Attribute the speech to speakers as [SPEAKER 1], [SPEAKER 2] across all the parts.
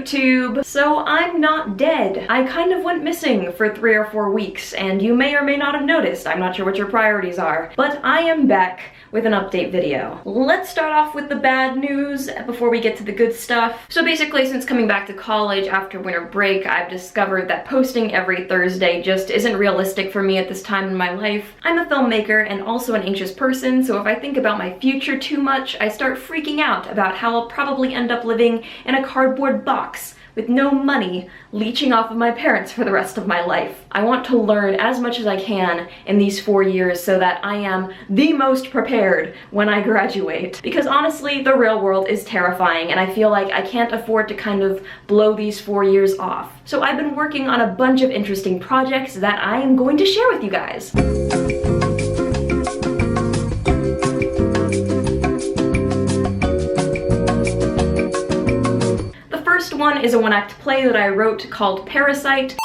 [SPEAKER 1] YouTube. So I'm not dead. I kind of went missing for 3 or 4 weeks, and you may or may not have noticed. I'm not sure what your priorities are, but I am back with an update video. Let's start off with the bad news before we get to the good stuff. So basically, since coming back to college after winter break, I've discovered that posting every Thursday just isn't realistic for me at this time in my life. I'm a filmmaker and also an anxious person, so if I think about my future too much, I start freaking out about how I'll probably end up living in a cardboard box with no money leeching off of my parents for the rest of my life. I want to learn as much as I can in these 4 years so that I am the most prepared when I graduate. Because honestly, the real world is terrifying and I feel like I can't afford to kind of blow these 4 years off. So I've been working on a bunch of interesting projects that I am going to share with you guys. One is a one-act play that I wrote called Parasite.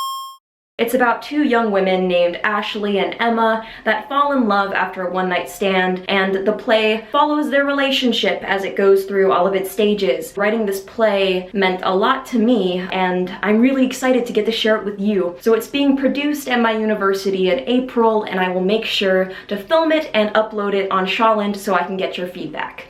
[SPEAKER 1] It's about 2 young women named Ashley and Emma that fall in love after a one-night stand, and the play follows their relationship as it goes through all of its stages. Writing this play meant a lot to me, and I'm really excited to get to share it with you. So it's being produced at my university in April, and I will make sure to film it and upload it on Shawland so I can get your feedback.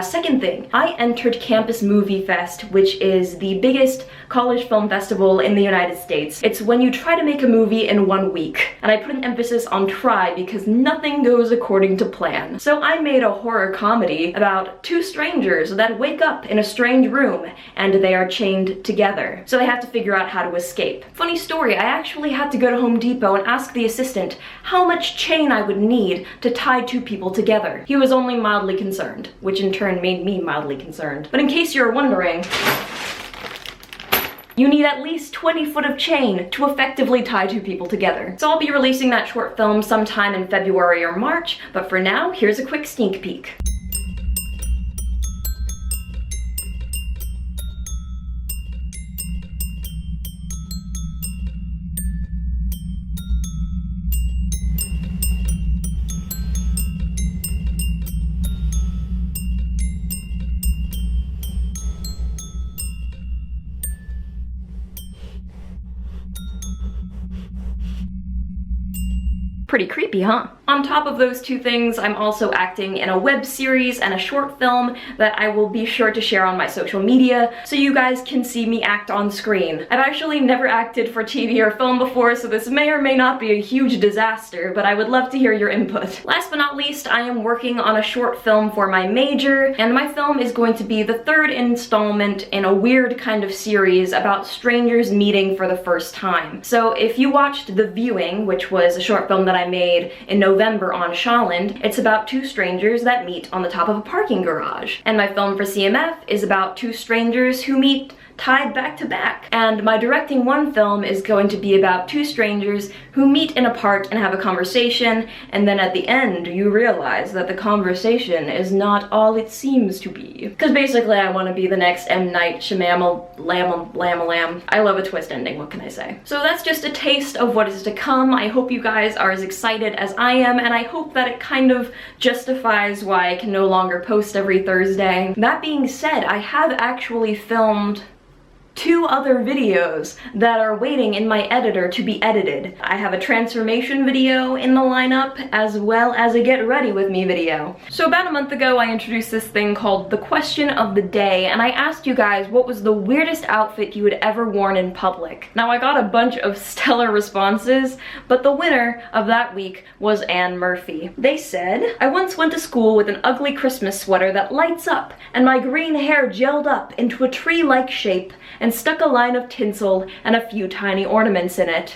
[SPEAKER 1] Second thing, I entered Campus Movie Fest, which is the biggest college film festival in the United States. It's when you try to make a movie in 1 week, and I put an emphasis on try because nothing goes according to plan. So I made a horror comedy about 2 strangers that wake up in a strange room and they are chained together. So they have to figure out how to escape. Funny story, I actually had to go to Home Depot and ask the assistant how much chain I would need to tie 2 people together. He was only mildly concerned, which in turn made me mildly concerned. But in case you're wondering, you need at least 20 foot of chain to effectively tie 2 people together. So I'll be releasing that short film sometime in February or March, but for now, here's a quick sneak peek. Pretty creepy, huh? On top of those 2 things, I'm also acting in a web series and a short film that I will be sure to share on my social media so you guys can see me act on screen. I've actually never acted for TV or film before, so this may or may not be a huge disaster, but I would love to hear your input. Last but not least, I am working on a short film for my major, and my film is going to be the 3rd installment in a weird kind of series about strangers meeting for the first time. So if you watched The Viewing, which was a short film that I made in November on Shawland, it's about 2 strangers that meet on the top of a parking garage. And my film for CMF is about 2 strangers who meet tied back to back. And my directing 1 film is going to be about 2 strangers who meet in a park and have a conversation, and then at the end you realize that the conversation is not all it seems to be. Because basically I want to be the next M. Night Shyamalan. I love a twist ending, what can I say? So that's just a taste of what is to come. I hope you guys are as excited as I am, and I hope that it kind of justifies why I can no longer post every Thursday. That being said, I have actually filmed 2 other videos that are waiting in my editor to be edited. I have a transformation video in the lineup as well as a get ready with me video. So about a month ago I introduced this thing called the question of the day, and I asked you guys what was the weirdest outfit you had ever worn in public. Now I got a bunch of stellar responses, but the winner of that week was Anne Murphy. They said, "I once went to school with an ugly Christmas sweater that lights up and my green hair gelled up into a tree-like shape and stuck a line of tinsel and a few tiny ornaments in it."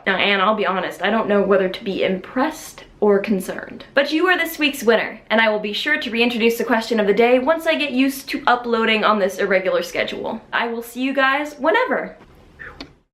[SPEAKER 1] Now, Anne, I'll be honest, I don't know whether to be impressed or concerned. But you are this week's winner, and I will be sure to reintroduce the question of the day once I get used to uploading on this irregular schedule. I will see you guys whenever.